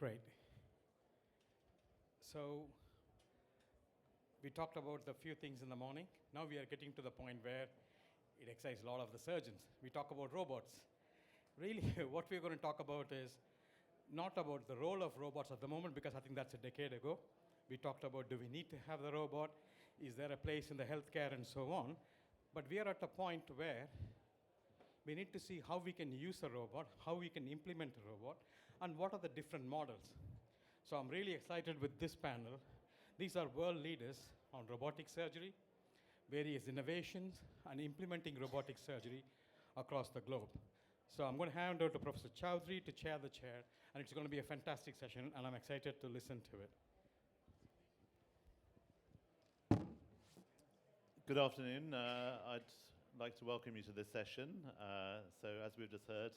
Great. So we talked about the few things in the morning. Now we are getting to the point where it excites a lot of the surgeons. We talk about robots. Really, what we're going to talk about is not about the role of robots at the moment, because I think that's a decade ago. We talked about, do we need to have the robot? Is there a place in the healthcare and so on? But we are at a point where we need to see how we can use a robot, how we can implement a robot, and what are the different models. So I'm really excited with this panel. These are world leaders on robotic surgery, various innovations, and implementing robotic surgery across the globe. So I'm going to hand over to Professor Chowdhury to chair the chair, and it's going to be a fantastic session, and I'm excited to listen to it. Good afternoon. I'd like to welcome you to this session. So as we've just heard,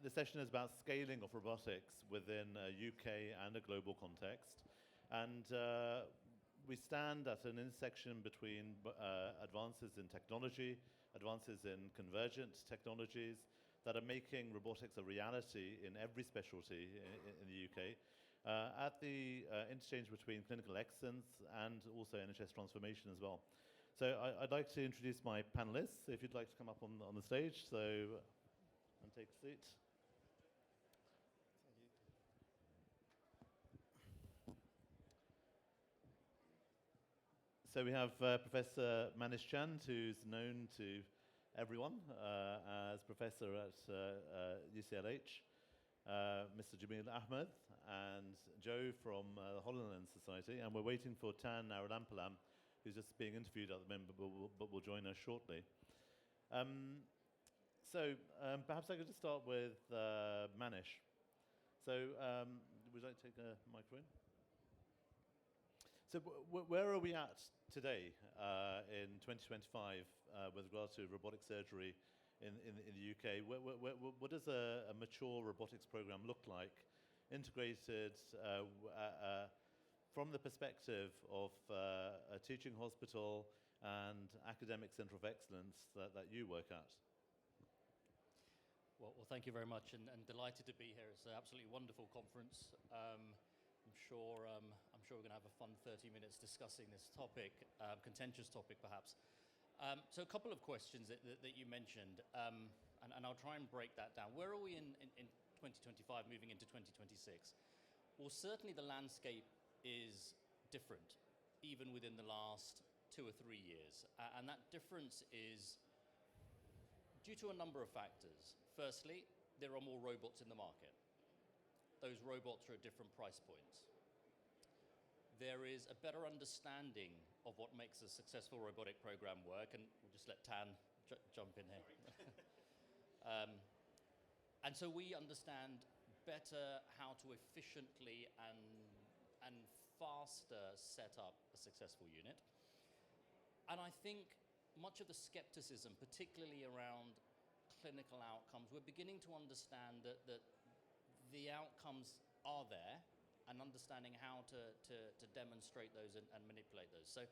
the session is about scaling of robotics within a UK and a global context. And we stand at an intersection between advances in technology, advances in convergent technologies that are making robotics a reality in every specialty in the UK, at the interchange between clinical excellence and also NHS transformation as well. So I'd like to introduce my panelists, if you'd like to come up on the stage, so, and take a seat. So we have Professor Manish Chand, who's known to everyone as Professor at UCLH, Mr. Jamil Ahmed, and Joe from the Holland Society, and we're waiting for Tan Naradampalam, who's just being interviewed at the moment, but will join us shortly. So perhaps I could just start with Manish. So would you like to take a microphone? So where are we at today in 2025 with regard to robotic surgery in the UK? What does a mature robotics program look like, integrated from the perspective of a teaching hospital and academic centre of excellence that you work at? Well, thank you very much, and delighted to be here. It's an absolutely wonderful conference. I'm sure we're going to have a fun 30 minutes discussing this topic, contentious topic perhaps. So a couple of questions that you mentioned, and I'll try and break that down. Where are we in 2025 moving into 2026? Well, certainly the landscape is different, even within the last 2 or 3 years. And that difference is due to a number of factors. Firstly, there are more robots in the market. Those robots are at different price points. There is a better understanding of what makes a successful robotic program work, and we'll just let Tan jump in here. And so we understand better how to efficiently and faster set up a successful unit. And I think much of the skepticism, particularly around clinical outcomes, we're beginning to understand that the outcomes are there, and understanding how to demonstrate those and manipulate those. So,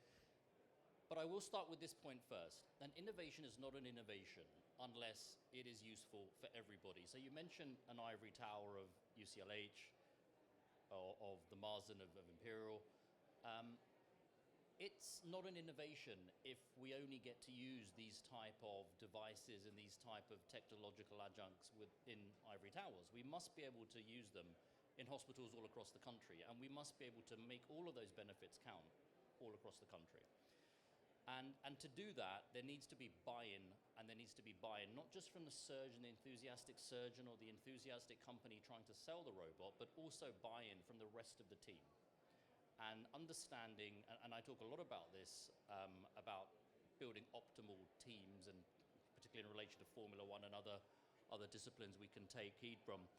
but I will start with this point first. An innovation is not an innovation unless it is useful for everybody. So you mentioned an ivory tower of UCLH, or of the Marsden of Imperial. It's not an innovation if we only get to use these type of devices and these type of technological adjuncts within ivory towers. We must be able to use them in hospitals all across the country, and we must be able to make all of those benefits count all across the country. And to do that, there needs to be buy-in, and there needs to be buy-in not just from the surgeon, the enthusiastic surgeon, or the enthusiastic company trying to sell the robot, but also buy-in from the rest of the team. And understanding, and I talk a lot about this, about building optimal teams, and particularly in relation to Formula One and other disciplines we can take heed from.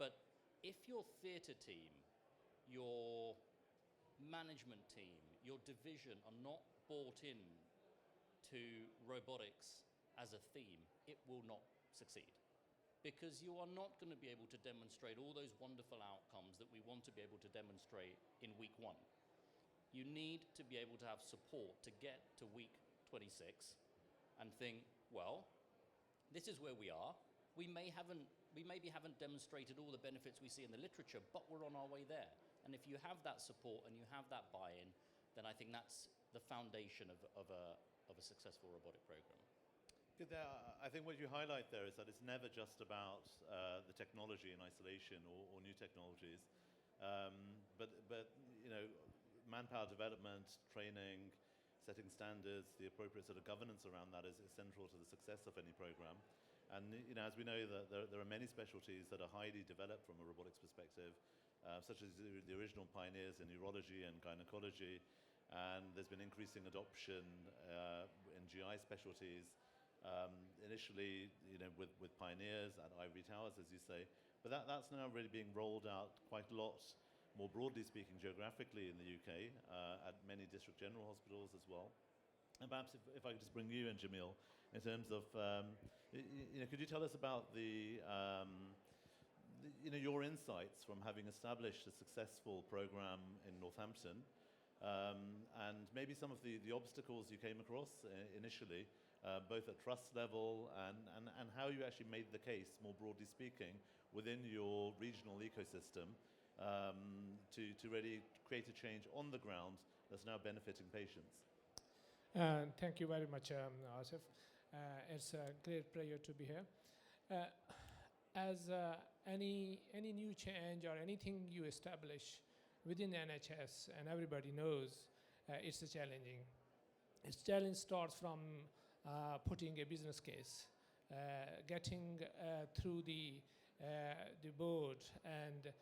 But if your theatre team, your management team, your division are not bought in to robotics as a theme, it will not succeed. Because you are not going to be able to demonstrate all those wonderful outcomes that we want to be able to demonstrate in week 1. You need to be able to have support to get to week 26 and think, well, this is where we are. We may haven't we maybe haven't demonstrated all the benefits we see in the literature, but we're on our way there. And if you have that support and you have that buy-in, then I think that's the foundation of a successful robotic program. Good. I think what you highlight there is that it's never just about the technology in isolation or new technologies, but you know, manpower development, training, setting standards, the appropriate sort of governance around that is central to the success of any program. And you know, as we know, that there are many specialties that are highly developed from a robotics perspective, such as the original pioneers in neurology and gynecology, and there's been increasing adoption in GI specialties. Initially, you know, with pioneers at ivory towers, as you say, but that's now really being rolled out quite a lot more broadly speaking geographically in the UK at many district general hospitals as well. And perhaps if I could just bring you in, Jamil, in terms of, you know, could you tell us about you know, your insights from having established a successful program in Northampton, and maybe some of the obstacles you came across initially, both at trust level and how you actually made the case, more broadly speaking, within your regional ecosystem to really create a change on the ground that's now benefiting patients. Thank you very much, Asif. It's a great pleasure to be here. As any new change or anything you establish within the NHS, and everybody knows, it's challenging. Its challenge starts from putting a business case, getting through the board and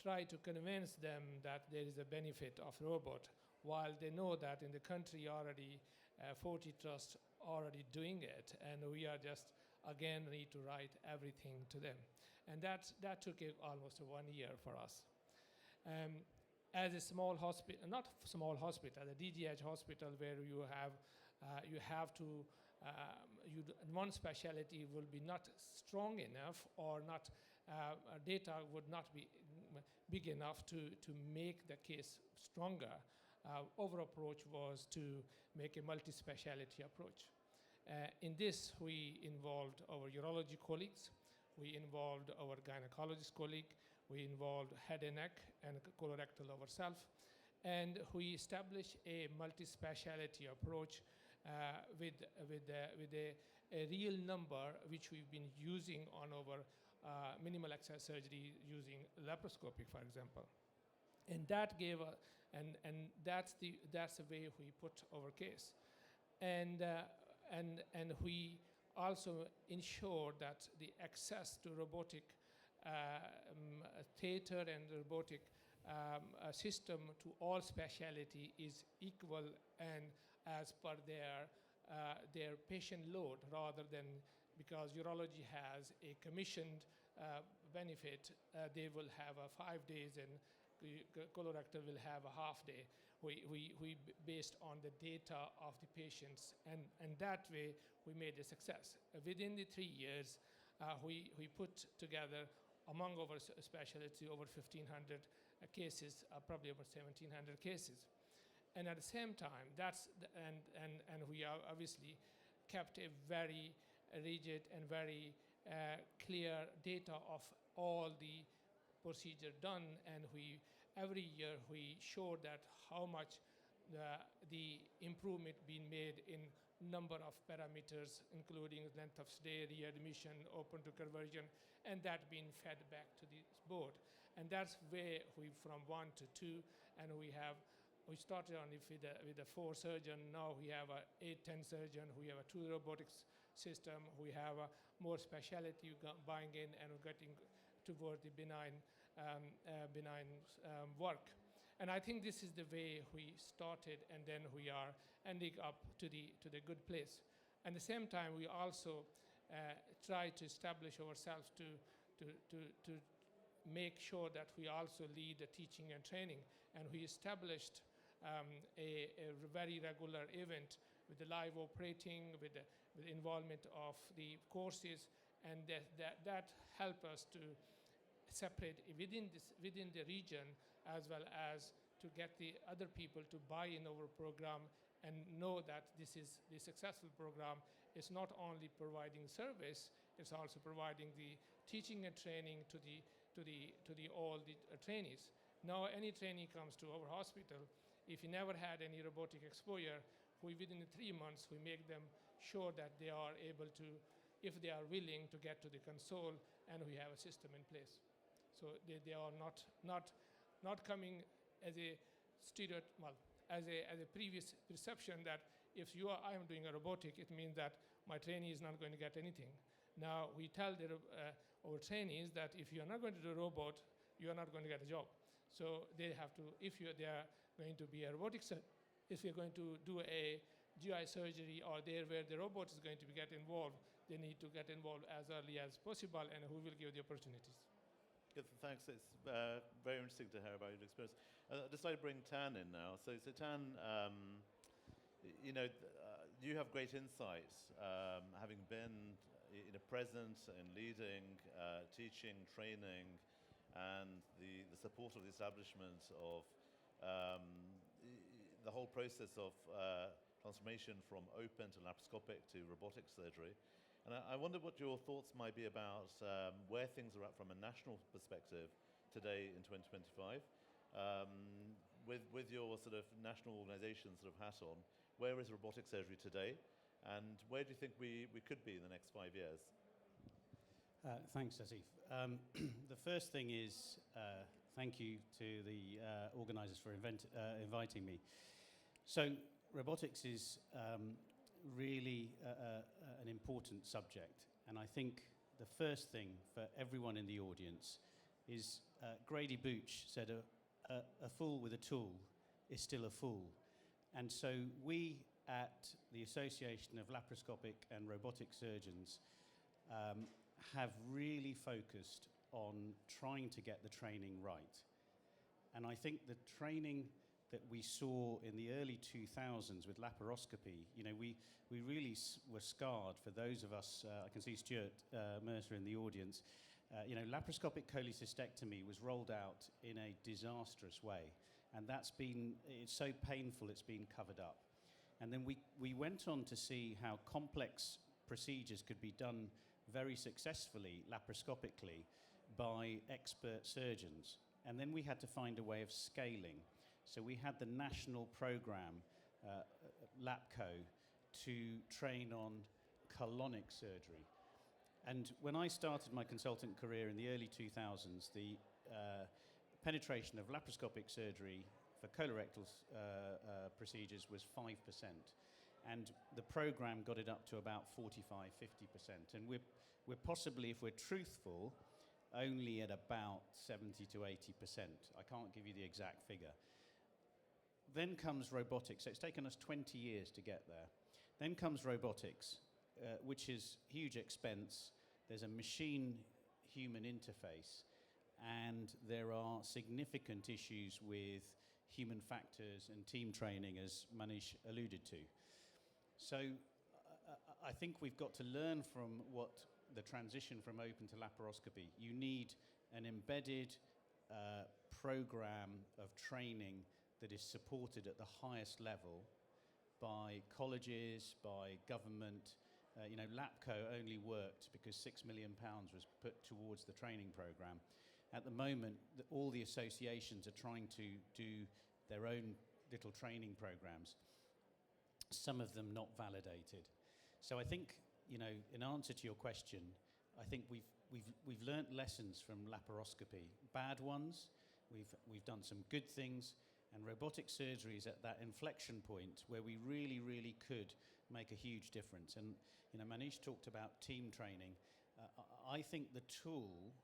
try to convince them that there is a benefit of robot, while they know that in the country already 40 trusts already doing it, and we are just again need to write everything to them, and that took almost 1 year for us. As a small hospital, not small hospital, a DGH hospital where you have to one specialty will be not strong enough or not data would not be big enough to make the case stronger. Our approach was to make a multi-speciality approach. In this, we involved our urology colleagues, we involved our gynecologist colleague, we involved head and neck and colorectal ourselves, and we established a multi-speciality approach with a real number which we've been using on our minimal access surgery using laparoscopic, for example. And that gave and that's the way we put our case, and we also ensure that the access to robotic theater and robotic system to all specialty is equal and as per their patient load, rather than because urology has a commissioned benefit, they will have 5 days and colorectal will have a half day. We based on the data of the patients, and that way we made a success. Within the 3 years, we put together among our specialty over 1,500 cases, probably over 1,700 cases. And at the same time, and we are obviously kept a very rigid and very clear data of all the procedure done, and every year we showed that how much the improvement being made in number of parameters, including length of stay, readmission, open to conversion, and that being fed back to the board. And that's where we from 1 to 2, and we started only with a 4 surgeon. Now we have a 8-10 surgeon. We have a 2 robotics system. We have a more specialty buying in, and we're getting toward the benign work. And I think this is the way we started, and then we are ending up to the good place. At the same time, we also try to establish ourselves to make sure that we also lead the teaching and training. And we established a very regular event with the live operating, with the involvement of the courses, and that helped us to separate within the region, as well as to get the other people to buy in our program and know that this is the successful program. Is not only providing service, It's also providing the teaching and training to all the trainees. Now, any trainee comes to our hospital, if he never had any robotic exposure, within 3 months, we make them sure that they are able to, if they are willing, to get to the console, and we have a system in place. So they are not coming as a as a previous perception that if I am doing a robotic, it means that my trainee is not going to get anything. Now we tell our trainees that if you are not going to do a robot, you are not going to get a job. So they have to, they are going to be a robotics, if you're going to do a GI surgery or there where the robot is going to get involved, they need to get involved as early as possible, and who will give the opportunities. Good, thanks. It's very interesting to hear about your experience. I'd just like to bring Tan in now. So Tan, you have great insights, having been present and leading, teaching, training, and the support of the establishment of the whole process of transformation from open to laparoscopic to robotic surgery. And I wonder what your thoughts might be about where things are at from a national perspective today in 2025. With your sort of national organisation sort of hat on, where is robotic surgery today? And where do you think we could be in the next 5 years? Thanks, Asif. The first thing is thank you to the organisers for inviting me. So robotics is really an important subject, and I think the first thing for everyone in the audience is Grady Booch said a fool with a tool is still a fool. And so we at the Association of Laparoscopic and Robotic Surgeons have really focused on trying to get the training right. And I think the training that we saw in the early 2000s with laparoscopy, we really were scarred. For those of us, I can see Stuart Mercer in the audience, laparoscopic cholecystectomy was rolled out in a disastrous way. And it's so painful it's been covered up. And then we went on to see how complex procedures could be done very successfully laparoscopically by expert surgeons. And then we had to find a way of scaling. So we had the national program, LAPCO, to train on colonic surgery. And when I started my consultant career in the early 2000s, the penetration of laparoscopic surgery for colorectal procedures was 5%. And the program got it up to about 45, 50%. And we're possibly, if we're truthful, only at about 70 to 80%. I can't give you the exact figure. Then comes robotics. So it's taken us 20 years to get there. Then comes robotics, which is huge expense. There's a machine-human interface, and there are significant issues with human factors and team training, as Manish alluded to. So I think we've got to learn from what the transition from open to laparoscopy. You need an embedded program of training that is supported at the highest level by colleges, by government. LAPCO only worked because £6 million was put towards the training program. At the moment, all the associations are trying to do their own little training programs, some of them not validated. So I think, in answer to your question, I think we've learnt lessons from laparoscopy, bad ones. We've done some good things, and robotic surgery is at that inflection point where we really, really could make a huge difference. And Manish talked about team training. I think the tool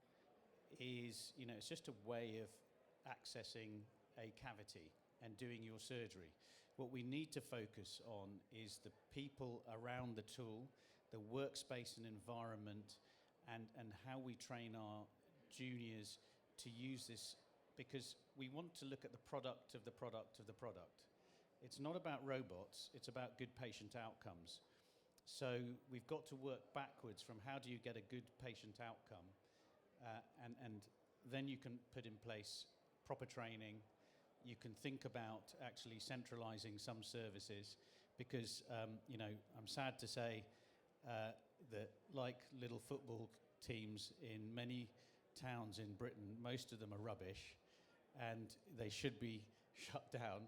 is, it's just a way of accessing a cavity and doing your surgery. What we need to focus on is the people around the tool, the workspace and environment, and how we train our juniors to use this, because we want to look at the product of the product of the product. It's not about robots, it's about good patient outcomes. So we've got to work backwards from how do you get a good patient outcome, and then you can put in place proper training. You can think about actually centralizing some services, because I'm sad to say that, like little football teams in many towns in Britain, most of them are rubbish and they should be shut down.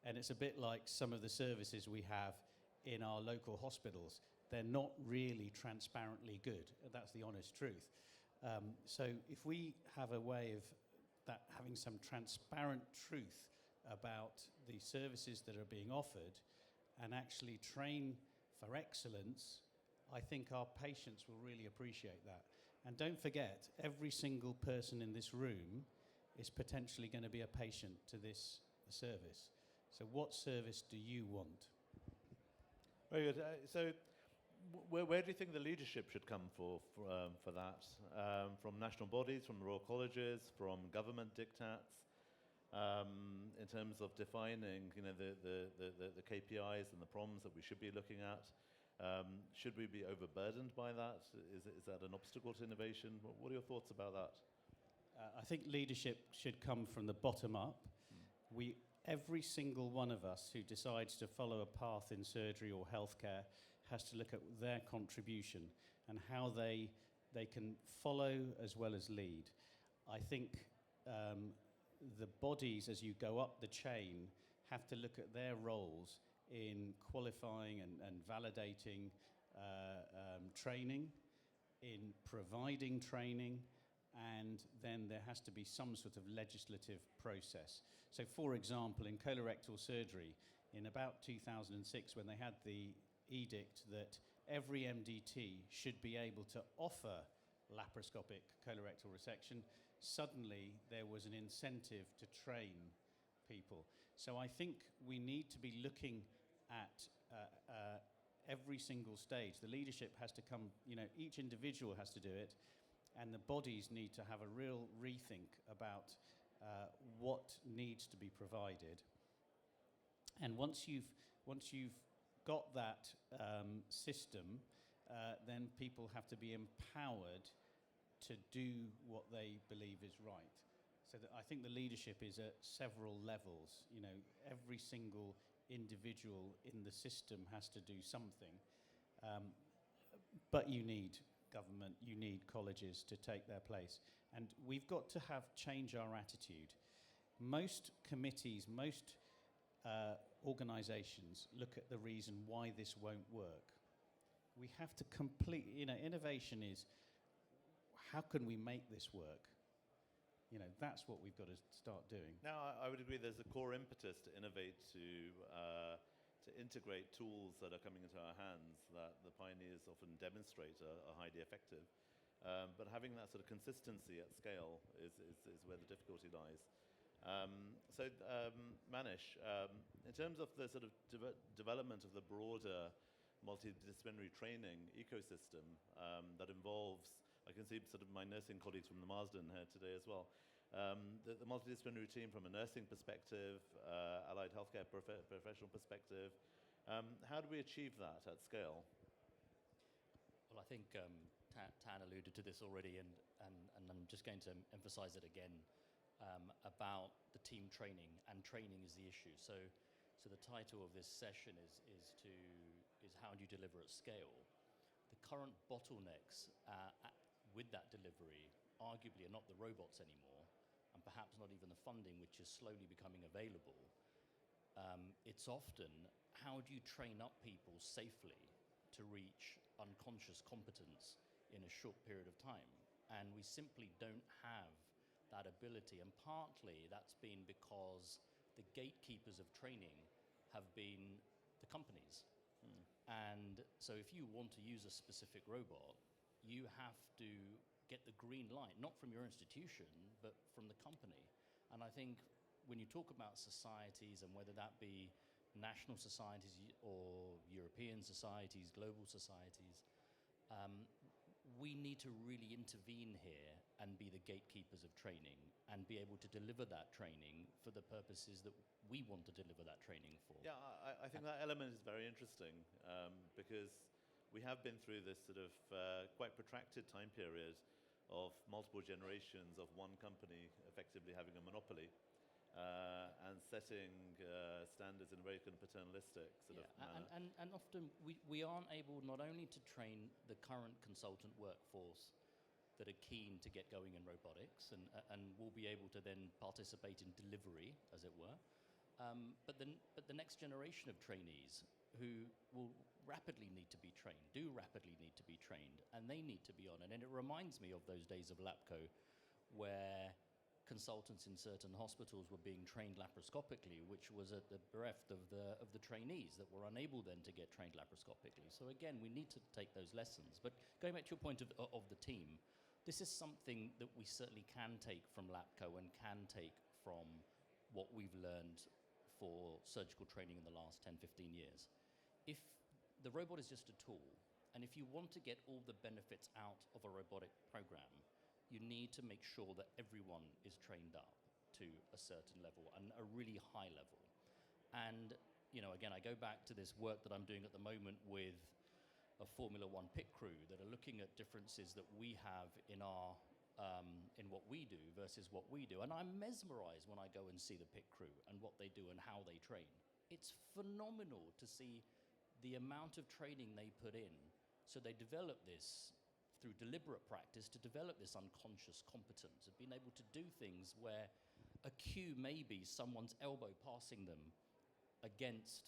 And it's a bit like some of the services we have in our local hospitals. They're not really transparently good. That's the honest truth. So if we have a way of that, having some transparent truth about the services that are being offered and actually train for excellence, I think our patients will really appreciate that. And don't forget, every single person in this room is potentially going to be a patient to this service. So what service do you want? Very good. So where do you think the leadership should come for that? From national bodies, from the Royal Colleges, from government diktats, in terms of defining, the KPIs and the problems that we should be looking at? Should we be overburdened by that? Is that an obstacle to innovation? What are your thoughts about that? I think leadership should come from the bottom up. Every single one of us who decides to follow a path in surgery or healthcare has to look at their contribution and how they can follow as well as lead. I think the bodies, as you go up the chain, have to look at their roles in qualifying and validating training, in providing training, and then there has to be some sort of legislative process. So, for example, in colorectal surgery, in about 2006, when they had the edict that every MDT should be able to offer laparoscopic colorectal resection, suddenly there was an incentive to train people. So I think we need to be looking at every single stage. The leadership has to come, each individual has to do it, and the bodies need to have a real rethink about what needs to be provided. And once you've got that system, then people have to be empowered to do what they believe is right. So that I think the leadership is at several levels. Every single individual in the system has to do something. But you need government, you need colleges to take their place. And we've got to change our attitude. Most committees, most organizations look at the reason why this won't work. We have to innovation is, how can we make this work? That's what we've got to start doing. Now, I would agree there's a core impetus to innovate, to integrate tools that are coming into our hands that the pioneers often demonstrate are highly effective. But having that sort of consistency at scale is where the difficulty lies. Manish, in terms of the sort of development of the broader multidisciplinary training ecosystem that involves, I can see sort of my nursing colleagues from the Marsden here today as well, the multidisciplinary team from a nursing perspective, allied healthcare professional perspective, how do we achieve that at scale? Well, I think Tan alluded to this already, and I'm just going to emphasize it again about the team training, and training is the issue. So the title of this session is how do you deliver at scale? The current bottlenecks with that delivery arguably are not the robots anymore, and perhaps not even the funding, which is slowly becoming available. It's often, how do you train up people safely to reach unconscious competence in a short period of time? And we simply don't have that ability. And partly that's been because the gatekeepers of training have been the companies. And so if you want to use a specific robot, you have to get the green light, not from your institution, but from the company. And I think when you talk about societies, and whether that be national societies or European societies, global societies, we need to really intervene here and be the gatekeepers of training and be able to deliver that training for the purposes that we want to deliver that training for. Yeah, I think that element is very interesting because we have been through this sort of quite protracted time period of multiple generations of one company effectively having a monopoly. and setting standards in a very kind of paternalistic sort of manner. And often we aren't able not only to train the current consultant workforce that are keen to get going in robotics and will be able to then participate in delivery, as it were, but the next generation of trainees who will rapidly need to be trained, do rapidly need to be trained, and they need to be on it. And it reminds me of those days of LAPCO where consultants in certain hospitals were being trained laparoscopically, which was at the bereft of the trainees that were unable then to get trained laparoscopically. So again, we need to take those lessons. But going back to your point of the team, this is something that we certainly can take from LAPCO and can take from what we've learned for surgical training in the last 10, 15 years. If the robot is just a tool, and if you want to get all the benefits out of a robotic program, you need to make sure that everyone is trained up to a certain level, and a really high level. And, you know, again, I go back to this work that I'm doing at the moment with a Formula One pit crew that are looking at differences that we have in our in what we do versus what we do. And I'm mesmerized when I go and see the pit crew and what they do and how they train. It's phenomenal to see the amount of training they put in. So they develop this through deliberate practice to develop this unconscious competence of being able to do things where a cue may be someone's elbow passing them against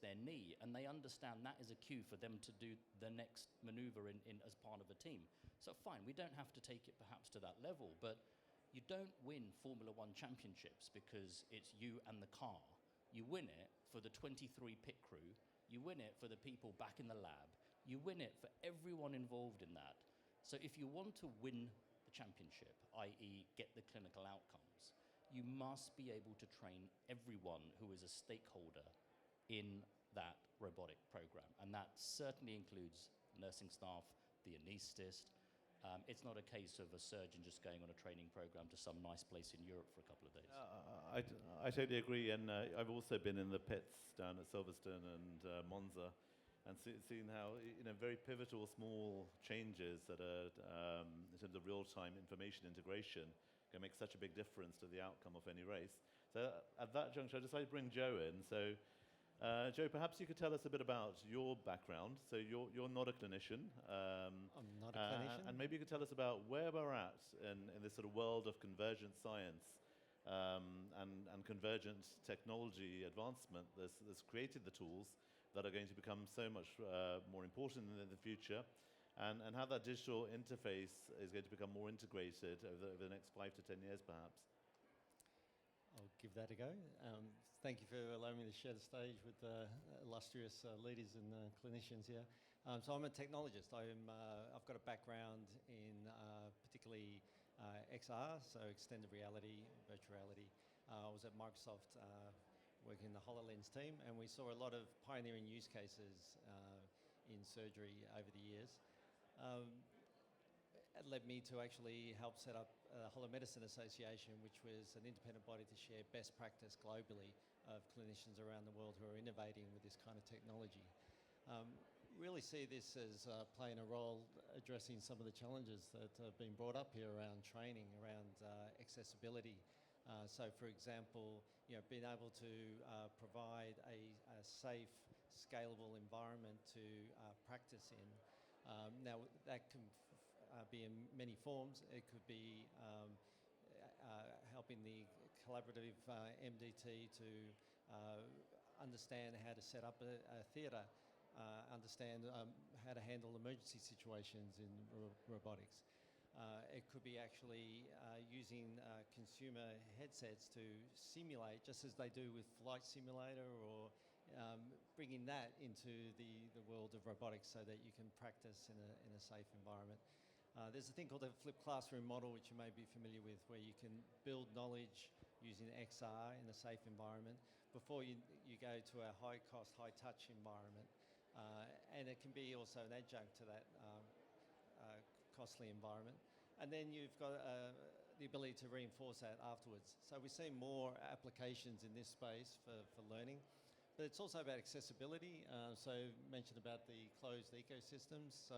their knee, and they understand that is a cue for them to do the next maneuver in as part of a team. So fine, we don't have to take it perhaps to that level, but you don't win Formula One championships because it's you and the car. You win it for the 23 pit crew, you win it for the people back in the lab, you win it for everyone involved in that. So if you want to win the championship, i.e. get the clinical outcomes, you must be able to train everyone who is a stakeholder in that robotic program. And that certainly includes nursing staff, the anaesthetist. It's not a case of a surgeon just going on a training program to some nice place in Europe for a couple of days. I totally agree, and I've also been in the pits down at Silverstone and Monza, and seen how, you know, very pivotal small changes that are in terms of real-time information integration can make such a big difference to the outcome of any race. So at that juncture, I decided to bring Joe in. So Joe, perhaps you could tell us a bit about your background. So you're not a clinician. I'm not a clinician. And maybe you could tell us about where we're at in this sort of world of convergent science and convergent technology advancement that's created the tools that are going to become so much more important in the future, and how that digital interface is going to become more integrated over the next 5 to 10 years, perhaps. I'll give that a go. Thank you for allowing me to share the stage with illustrious leaders and clinicians here. So I'm a technologist. I've got a background in particularly XR, so extended reality, virtual reality. I was at Microsoft working in the HoloLens team, and we saw a lot of pioneering use cases in surgery over the years. It led me to actually help set up the Holomedicine Association, which was an independent body to share best practice globally of clinicians around the world who are innovating with this kind of technology. Really see this as playing a role addressing some of the challenges that have been brought up here around training, around accessibility. So, for example, you know, being able to provide a safe, scalable environment to practice in. Now, that can be in many forms. It could be helping the collaborative MDT to understand how to set up a theatre, understand how to handle emergency situations in robotics. It could be actually using consumer headsets to simulate, just as they do with Flight Simulator, or bringing that into the world of robotics so that you can practice in a safe environment. There's a thing called the flipped classroom model, which you may be familiar with, where you can build knowledge using XR in a safe environment before you go to a high-cost, high-touch environment. And it can be also an adjunct to that costly environment. And then you've got the ability to reinforce that afterwards. So we're seeing more applications in this space for learning. But it's also about accessibility. So mentioned about the closed ecosystems. So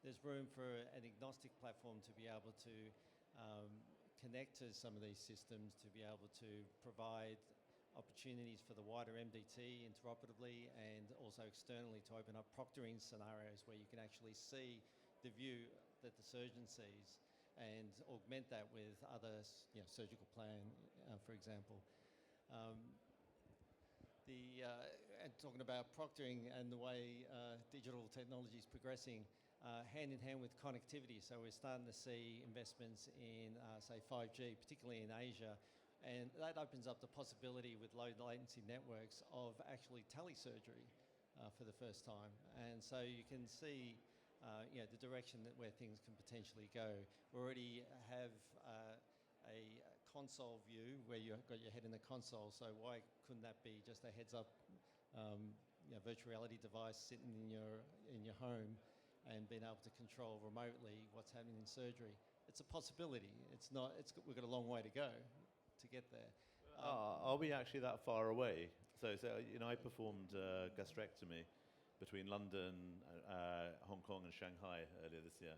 there's room for an agnostic platform to be able to connect to some of these systems to be able to provide opportunities for the wider MDT interoperatively and also externally to open up proctoring scenarios where you can actually see the view that the surgeon sees and augment that with other surgical plan, for example. And talking about proctoring and the way digital technology is progressing, hand in hand with connectivity. So we're starting to see investments in, say, 5G, particularly in Asia. And that opens up the possibility with low latency networks of actually telesurgery for the first time. And so you can see the direction where things can potentially go. We already have a console view where you've got your head in the console, so why couldn't that be just a heads-up virtual reality device sitting in your home and being able to control remotely what's happening in surgery? It's a possibility. We've got a long way to go to get there. Are we actually that far away? So I performed gastrectomy between London, Hong Kong and Shanghai earlier this year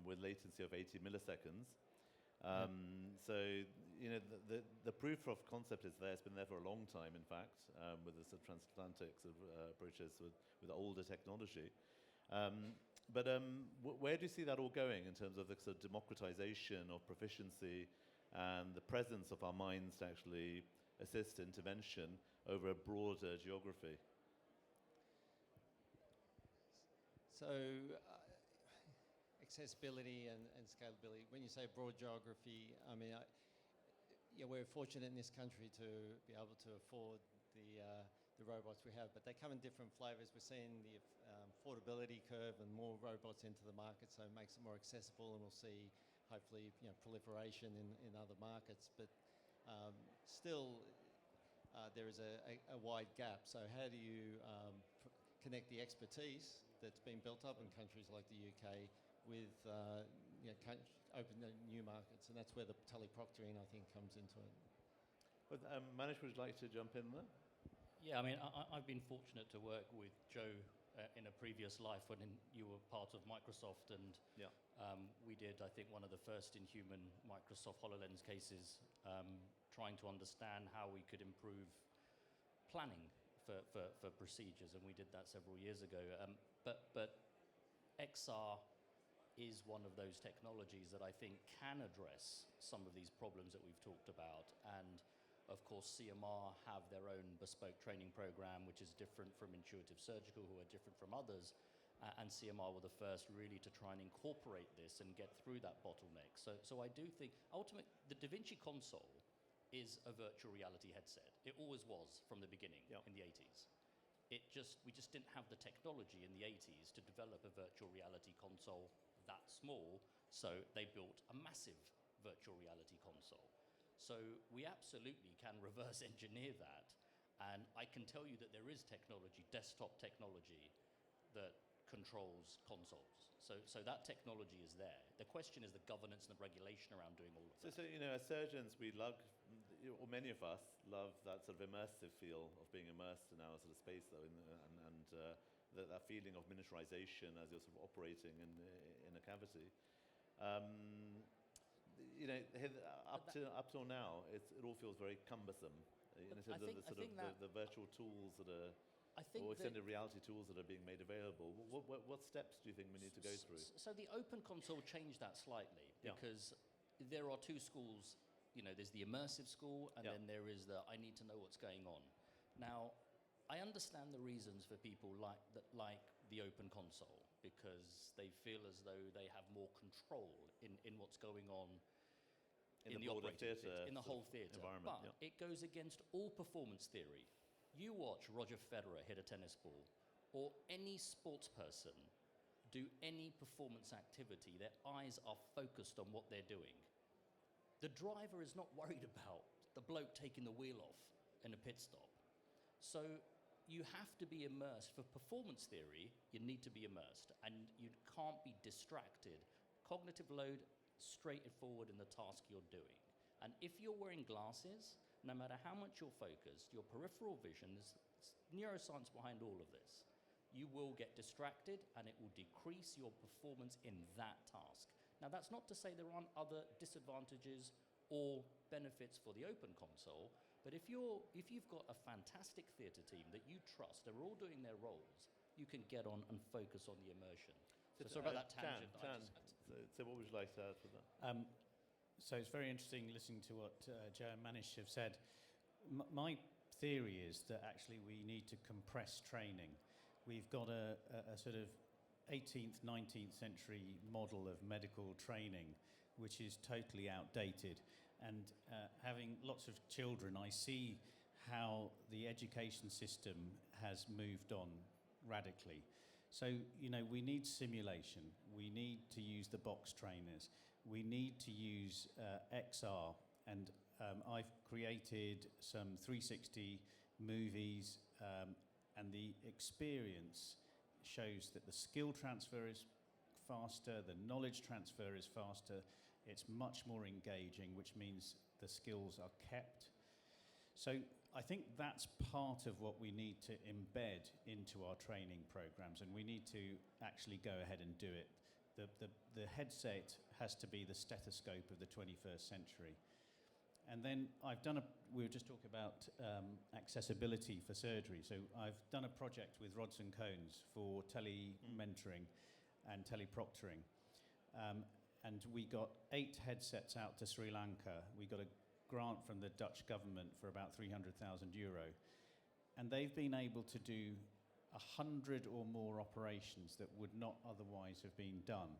with latency of 80 milliseconds. So, the proof of concept is there. It's been there for a long time, in fact, with the sort of transatlantic sort of, approaches with older technology. But where do you see that all going in terms of the sort of democratization of proficiency and the presence of our minds to actually assist intervention over a broader geography? So, accessibility and scalability. When you say broad geography, I mean, we're fortunate in this country to be able to afford the robots we have, but they come in different flavors. We're seeing the affordability curve and more robots into the market, so it makes it more accessible, and we'll see hopefully proliferation in other markets. But still, there is a wide gap. So how do you connect the expertise that's been built up in countries like the UK with open new markets, and that's where the teleproctoring, I think, comes into it. But, Manish, would you like to jump in there? Yeah, I mean, I've been fortunate to work with Joe in a previous life when you were part of Microsoft, and we did, I think, one of the first in human Microsoft HoloLens cases, trying to understand how we could improve planning for procedures, and we did that several years ago. But XR is one of those technologies that I think can address some of these problems that we've talked about. And of course, CMR have their own bespoke training program, which is different from Intuitive Surgical, who are different from others. And CMR were the first really to try and incorporate this and get through that bottleneck. So I do think, ultimately, the Da Vinci console is a virtual reality headset. It always was from the beginning in the 80s. We just didn't have the technology in the 80s to develop a virtual reality console that small, so they built a massive virtual reality console. So we absolutely can reverse engineer that, and I can tell you that there is technology, desktop technology, that controls consoles. So that technology is there. The question is the governance and the regulation around doing all of that. So as surgeons, we love, or many of us love that sort of immersive feel of being immersed in our sort of space, though, and that feeling of miniaturization as you're sort of operating in a cavity. Up till now, it all feels very cumbersome in terms of the virtual tools that are, or extended reality tools that are being made available. What steps do you think we need to go through? So the open console changed that slightly because there are two schools. There's the immersive school, and then there is the I need to know what's going on. Now, I understand the reasons for people like the open console, because they feel as though they have more control in what's going on in the operating theatre, in the whole theatre. But it goes against all performance theory. You watch Roger Federer hit a tennis ball, or any sports person do any performance activity, their eyes are focused on what they're doing. The driver is not worried about the bloke taking the wheel off in a pit stop. So you have to be immersed. For performance theory, you need to be immersed, and you can't be distracted. Cognitive load straight forward in the task you're doing. And if you're wearing glasses, no matter how much you're focused, your peripheral vision, there's neuroscience behind all of this, you will get distracted, and it will decrease your performance in that task. Now, that's not to say there aren't other disadvantages or benefits for the open console, but if you've got a fantastic theatre team that you trust, they're all doing their roles, you can get on and focus on the immersion. So sorry about that tangent. Jan, so what would you like to add to that? So it's very interesting listening to what Joe and Manish have said. My theory is that actually we need to compress training. We've got a sort of 18th, 19th century model of medical training, which is totally outdated. And having lots of children, I see how the education system has moved on radically. So, you know, we need simulation. We need to use the box trainers. We need to use XR. And I've created some 360 movies, and the experience shows that the skill transfer is faster, the knowledge transfer is faster, it's much more engaging, which means the skills are kept. So I think that's part of what we need to embed into our training programs, and we need to actually go ahead and do it. The headset has to be the stethoscope of the 21st century. And then we were just talking about accessibility for surgery. So I've done a project with Rods and Cones for tele-mentoring and tele-proctoring. And we got 8 headsets out to Sri Lanka. We got a grant from the Dutch government for about €300,000. And they've been able to do 100 or more operations that would not otherwise have been done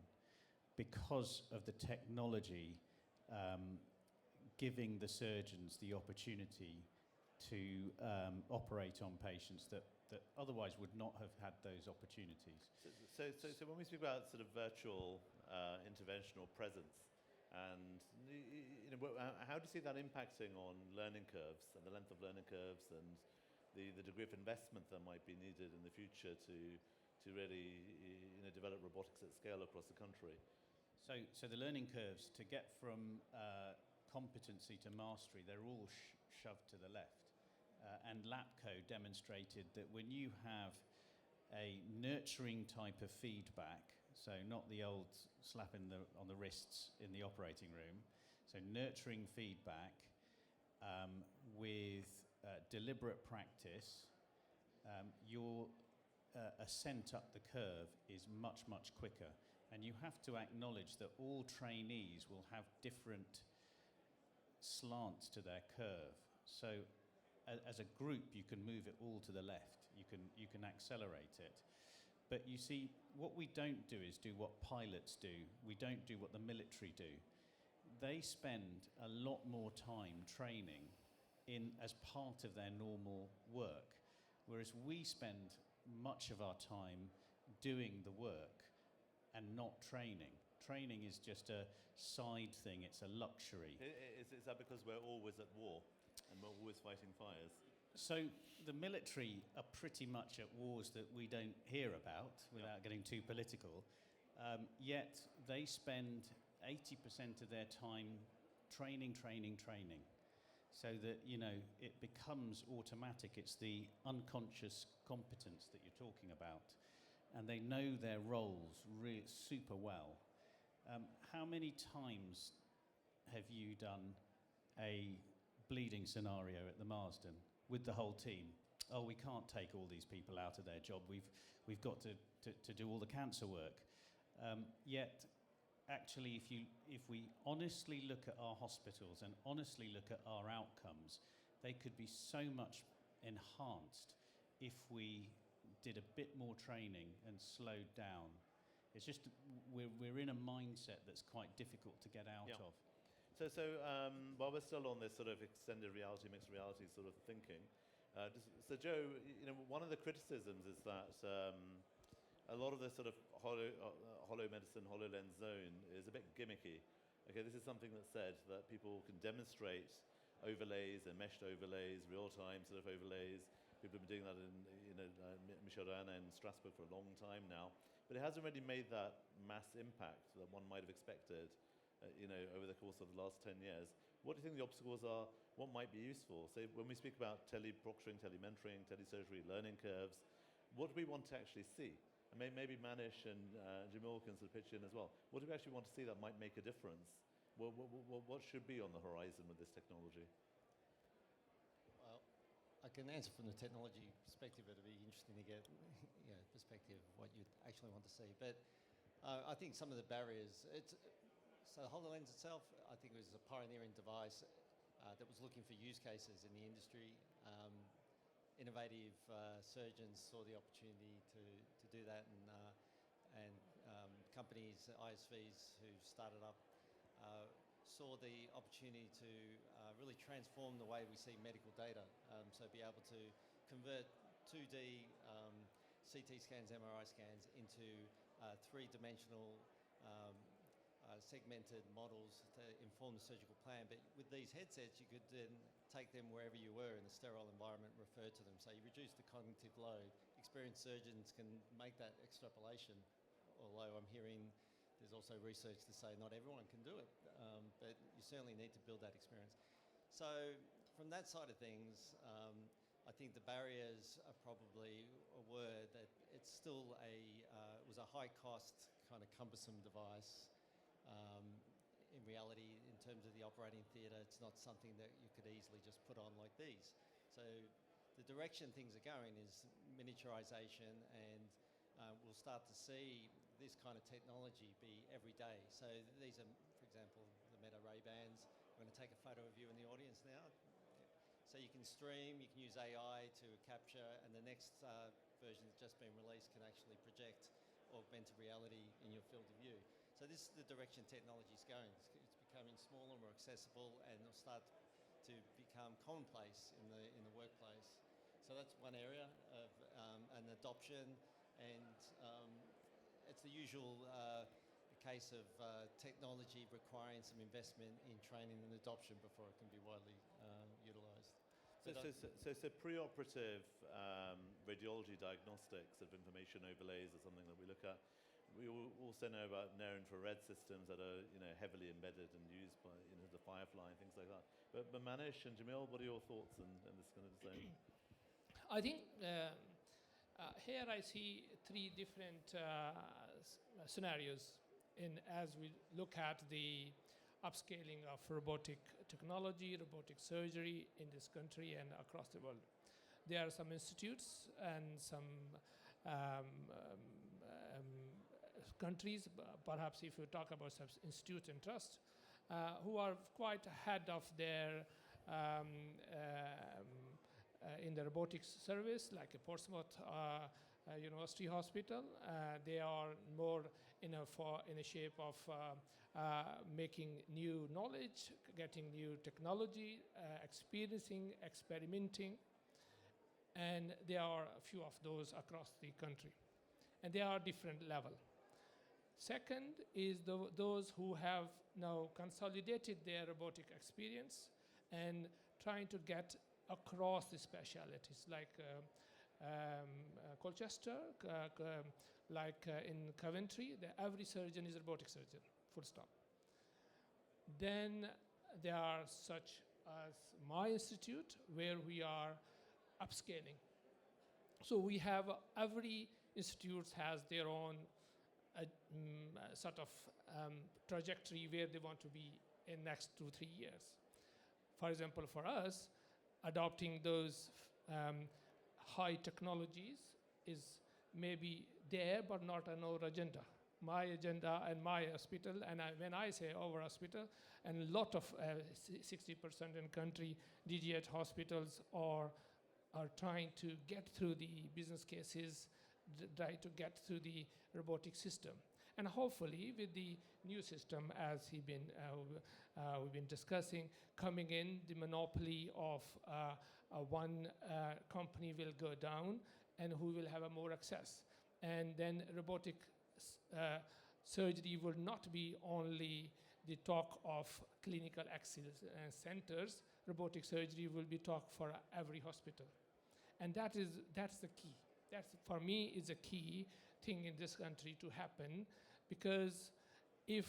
because of the technology giving the surgeons the opportunity to operate on patients that otherwise would not have had those opportunities. So when we speak about sort of virtual intervention or presence, and you know, how do you see that impacting on learning curves and the length of learning curves and the degree of investment that might be needed in the future to really develop robotics at scale across the country? So the learning curves to get from competency to mastery, they're all shoved to the left. And LAPCO demonstrated that when you have a nurturing type of feedback, so not the old slap on the wrists in the operating room, so nurturing feedback with deliberate practice, your ascent up the curve is much, much quicker. And you have to acknowledge that all trainees will have different slants to their curve. So as a group, you can move it all to the left. You can accelerate it. But you see, what we don't do is do what pilots do. We don't do what the military do. They spend a lot more time training as part of their normal work, whereas we spend much of our time doing the work and not training. Training is just a side thing, it's a luxury. Is that because we're always at war and we're always fighting fires? So the military are pretty much at wars that we don't hear about without getting too political, yet they spend 80% of their time training, so that, you know, it becomes automatic. It's the unconscious competence that you're talking about, and they know their roles super well. How many times have you done a bleeding scenario at the Marsden with the whole team? Oh, we can't take all these people out of their job. We've got to do all the cancer work. Yet, actually, if we honestly look at our hospitals and honestly look at our outcomes, they could be so much enhanced if we did a bit more training and slowed down. It's just we're in a mindset that's quite difficult to get out of. So while we're still on this sort of extended reality, mixed reality sort of thinking, so Joe, you know, one of the criticisms is that a lot of the sort of hollow medicine, HoloLens zone is a bit gimmicky. Okay, this is something that's said that people can demonstrate overlays and meshed overlays, real-time sort of overlays. People have been doing that in, Michel Diana in Strasbourg for a long time now. But it hasn't really made that mass impact that one might have expected, over the course of the last 10 years. What do you think the obstacles are? What might be useful? So when we speak about tele-proctoring, tele-mentoring, tele-surgery, learning curves, what do we want to actually see? I Maybe Manish and Jamil can sort of pitch in as well. What do we actually want to see that might make a difference? What should be on the horizon with this technology? Well, I can answer from the technology perspective. It'd be interesting to get perspective of what you'd actually want to see. But I think some of the barriers, so the HoloLens itself, I think it was a pioneering device that was looking for use cases in the industry. Innovative surgeons saw the opportunity to do that, and companies, ISVs who started up, saw the opportunity to really transform the way we see medical data. So be able to convert 2D CT scans, MRI scans into three-dimensional segmented models to inform the surgical plan. But with these headsets, you could then take them wherever you were in a sterile environment and refer to them. So you reduce the cognitive load. Experienced surgeons can make that extrapolation, although I'm hearing there's also research to say not everyone can do it, but you certainly need to build that experience. So from that side of things, I think the barriers are probably were that it's still it was a high-cost, kind of cumbersome device. In reality, in terms of the operating theatre, it's not something that you could easily just put on like these. So the direction things are going is miniaturization, and we'll start to see this kind of technology be every day. So these are, for example, the Meta Ray-Bans. I'm going to take a photo of you in the audience now. So you can stream, you can use AI to capture, and the next version that's just been released can actually project augmented reality in your field of view. So this is the direction technology is going. It's becoming smaller, more accessible, and it'll start to become commonplace in the workplace. So that's one area of an adoption, and it's the usual case of technology requiring some investment in training and adoption before it can be widely utilised. So preoperative radiology diagnostics of information overlays is something that we look at. We also know about near-infrared systems that are heavily embedded and used by the Firefly and things like that. But Manish and Jamil, what are your thoughts on this kind of zone? I think here I see three different scenarios as we look at the upscaling of robotic technology, robotic surgery in this country and across the world. There are some institutes and some countries, perhaps if you talk about some institutes and trusts, who are quite ahead of their in the robotics service, like a Portsmouth University Hospital. They are more in a shape of making new knowledge, getting new technology, experiencing, experimenting, and there are a few of those across the country, and they are different level. Second is those who have now consolidated their robotic experience and trying to get across the specialities, like Colchester, like in Coventry, every surgeon is a robotic surgeon, full stop. Then there are such as my institute, where we are upscaling. So we have, every institute has their own sort of trajectory where they want to be in next 2-3 years. For example, for us, adopting those high technologies is maybe there, but not on our agenda. My agenda and my hospital, and when I say our hospital, and a lot of 60% in country DGH hospitals are trying to get through the business cases, try to get through the robotic system. And hopefully with the new system, as we've been discussing, coming in, the monopoly of one company will go down, and who will have a more access. And then robotic surgery will not be only the talk of clinical excellence centers. Robotic surgery will be talk for every hospital. And that's the key. That's, for me, is a key thing in this country to happen, because if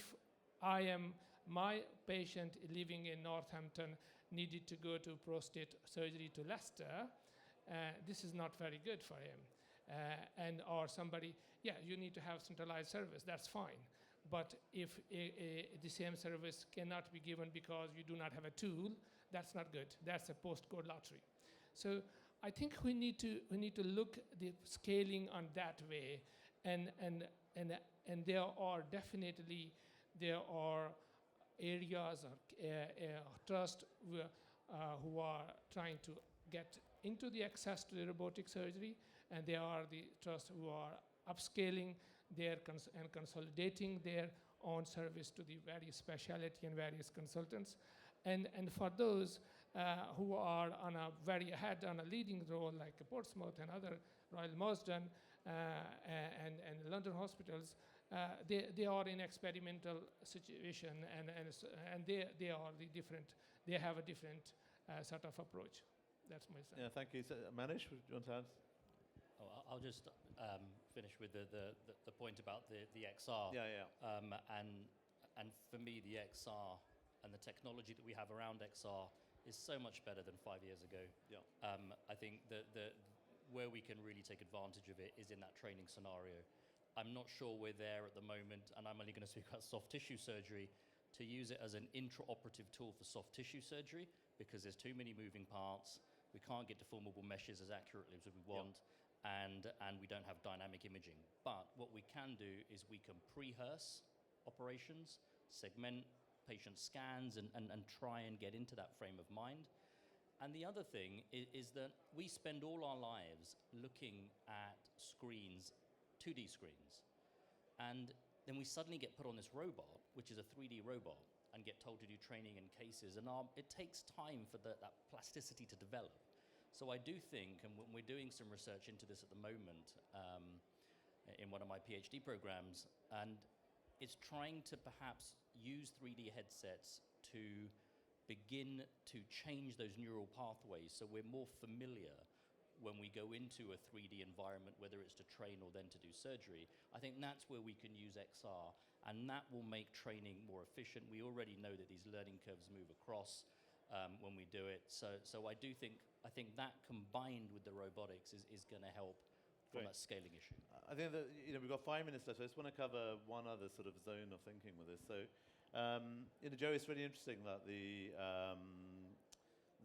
my patient living in Northampton needed to go to prostate surgery to Leicester, this is not very good for him. and or somebody, yeah, you need to have centralized service, that's fine. But if the same service cannot be given because you do not have a tool, that's not good. That's a postcode lottery. So I think we need to look the scaling on that way, and there are definitely areas or trust who are trying to get into the access to the robotic surgery, and there are the trusts who are upscaling and consolidating their own service to the various specialty and various consultants. And for those who are on a very ahead on a leading role, like Portsmouth and other Royal Marsden and London hospitals, they are in experimental situation, and they are the different. They have a different sort of approach. That's my sense. Yeah, thank you. So, Manish, do you want to add? Oh, I'll just finish with the point about the XR. Yeah. And for me, the XR and the technology that we have around XR is so much better than 5 years ago. Yeah. I think where we can really take advantage of it is in that training scenario. I'm not sure we're there at the moment, and I'm only going to speak about soft tissue surgery, to use it as an intraoperative tool for soft tissue surgery, because there's too many moving parts. We can't get deformable meshes as accurately as we want, and we don't have dynamic imaging. But what we can do is we can pre-rehearse operations, segment patient scans, and try and get into that frame of mind. And the other thing is that we spend all our lives looking at screens, 2D screens. And then we suddenly get put on this robot, which is a 3D robot, and get told to do training and cases. And it takes time for that plasticity to develop. So I do think, and we're doing some research into this at the moment in one of my PhD programs, and it's trying to perhaps use 3D headsets to begin to change those neural pathways so we're more familiar when we go into a 3D environment, whether it's to train or then to do surgery. I think that's where we can use XR, and that will make training more efficient. We already know that these learning curves move across when we do it. So I think that combined with the robotics is going to help from that scaling issue. I think that we've got 5 minutes left. So I just want to cover one other sort of zone of thinking with this. So, Joe, it's really interesting that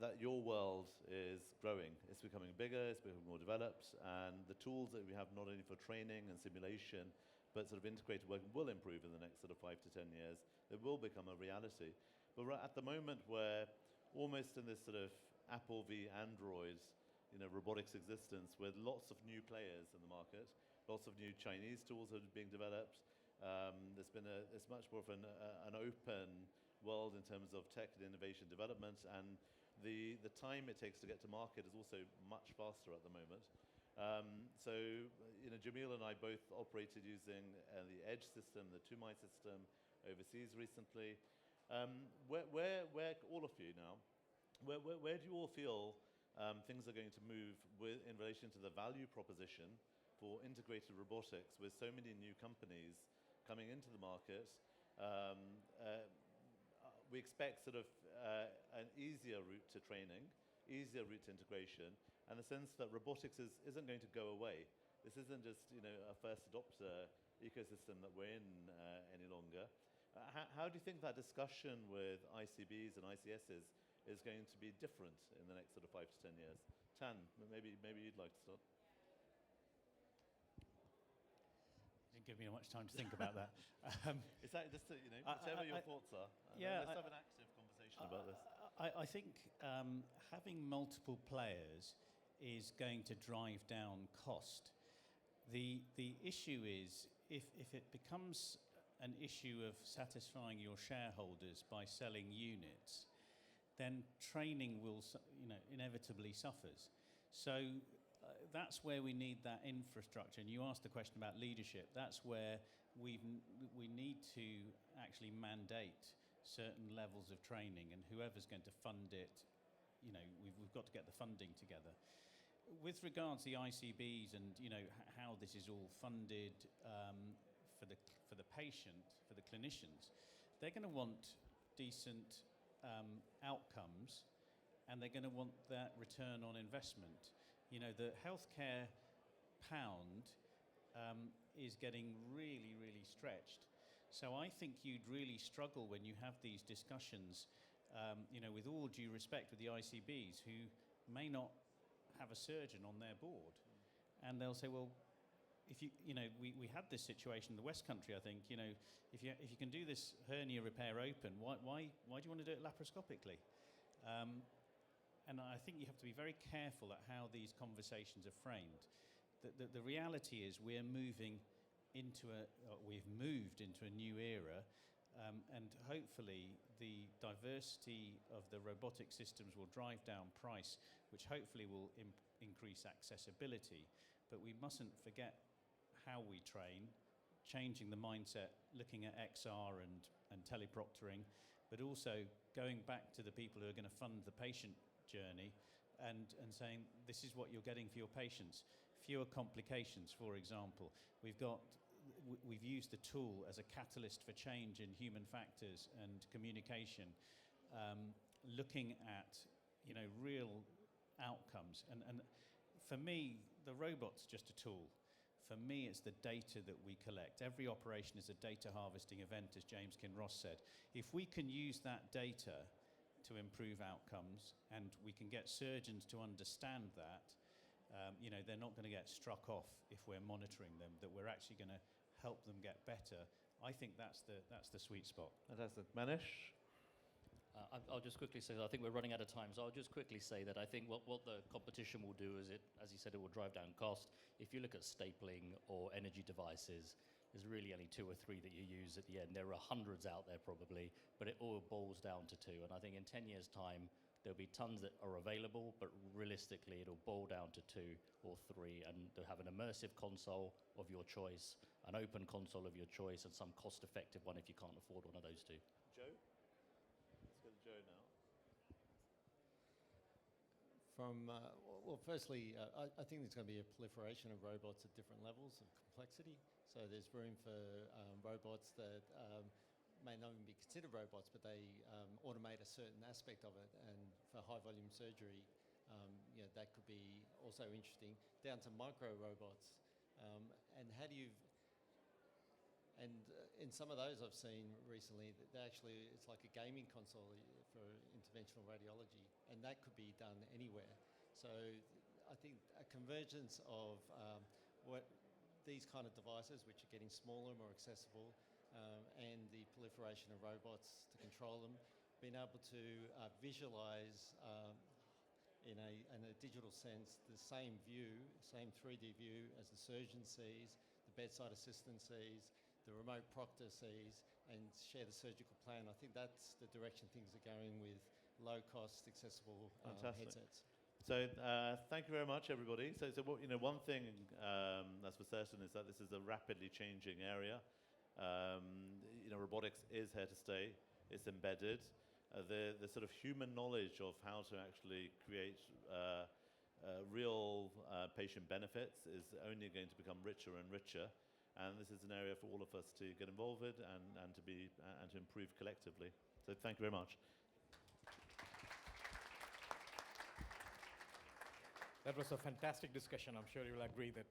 that your world is growing. It's becoming bigger. It's becoming more developed, and the tools that we have not only for training and simulation, but sort of integrated work will improve in the next sort of 5 to 10 years. It will become a reality. But we're at the moment where almost in this sort of Apple v Android, robotics existence, with lots of new players in the market, lots of new Chinese tools that are being developed. It's much more of an open world in terms of tech and innovation development, and the time it takes to get to market is also much faster at the moment. So, Jamil and I both operated using the Edge system, the Tumai system overseas recently. Where all of you now, where do you all feel things are going to move in relation to the value proposition for integrated robotics with so many new companies coming into the market? We expect sort of an easier route to training, easier route to integration, and the sense that robotics isn't going to go away. This isn't just a first adopter ecosystem that we're in any longer. How do you think that discussion with ICBs and ICSs is going to be different in the next sort of 5 to 10 years? Tan, maybe you'd like to start. Didn't give me much time to think about that. Is that just whatever your thoughts are? Yeah, let's have an active conversation about this. I think having multiple players is going to drive down cost. The issue is if it becomes an issue of satisfying your shareholders by selling units, then training will inevitably suffers. So that's where we need that infrastructure. And you asked the question about leadership. That's where we need to actually mandate certain levels of training, and whoever's going to fund it, we've got to get the funding together. With regards to the ICBs and how this is all funded for the patient, for the clinicians, they're going to want decent outcomes, and they're going to want that return on investment. The healthcare pound is getting really, really stretched. So I think you'd really struggle when you have these discussions, with all due respect with the ICBs, who may not have a surgeon on their board. And they'll say, well, if we had this situation in the West Country, I think, if you can do this hernia repair open, why do you want to do it laparoscopically? And I think you have to be very careful at how these conversations are framed. The reality is we've moved into a new era, and hopefully the diversity of the robotic systems will drive down price, which hopefully will increase accessibility. But we mustn't forget how we train, changing the mindset, looking at XR and teleproctoring, but also going back to the people who are going to fund the patient journey and saying, this is what you're getting for your patients. Fewer complications, for example. We've used the tool as a catalyst for change in human factors and communication, looking at real outcomes. And for me, the robot's just a tool. For me, it's the data that we collect. Every operation is a data harvesting event, as James Kinross said. If we can use that data to improve outcomes, and we can get surgeons to understand that, they're not going to get struck off if we're monitoring them, that we're actually going to help them get better. I think that's the sweet spot. Fantastic. Manish? I'll just quickly say that I think we're running out of time, so I'll just quickly say that I think what the competition will do is, as you said, it will drive down cost. If you look at stapling or energy devices, there's really only 2 or 3 that you use at the end. There are hundreds out there probably, but it all boils down to 2. And I think in 10 years' time, there'll be tons that are available, but realistically, it'll boil down to 2 or 3, and they'll have an immersive console of your choice, an open console of your choice, and some cost-effective one if you can't afford one of those 2. Joe? Let's go to Joe now. Firstly, I think there's going to be a proliferation of robots at different levels of complexity. So there's room for robots that may not even be considered robots, but they automate a certain aspect of it. And for high-volume surgery, that could be also interesting, down to micro robots. And how do you... And in some of those I've seen recently, it's like a gaming console for interventional radiology, and that could be done anywhere. So I think a convergence of what these kind of devices, which are getting smaller, more accessible, and the proliferation of robots to control them, being able to visualize in a digital sense the same view, same 3D view as the surgeon sees, the bedside assistant sees, the remote proctor sees, and share the surgical plan. I think that's the direction things are going with low-cost, accessible headsets. So thank you very much, everybody. So one thing that's for certain is that this is a rapidly changing area. Robotics is here to stay. It's embedded. The sort of human knowledge of how to actually create real patient benefits is only going to become richer and richer. And this is an area for all of us to get involved with and to improve collectively. So thank you very much. That was a fantastic discussion. I'm sure you'll agree that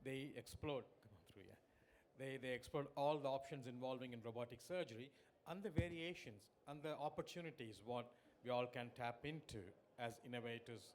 they explored. Come on through, yeah. They explored all the options involving in robotic surgery and the variations and the opportunities what we all can tap into as innovators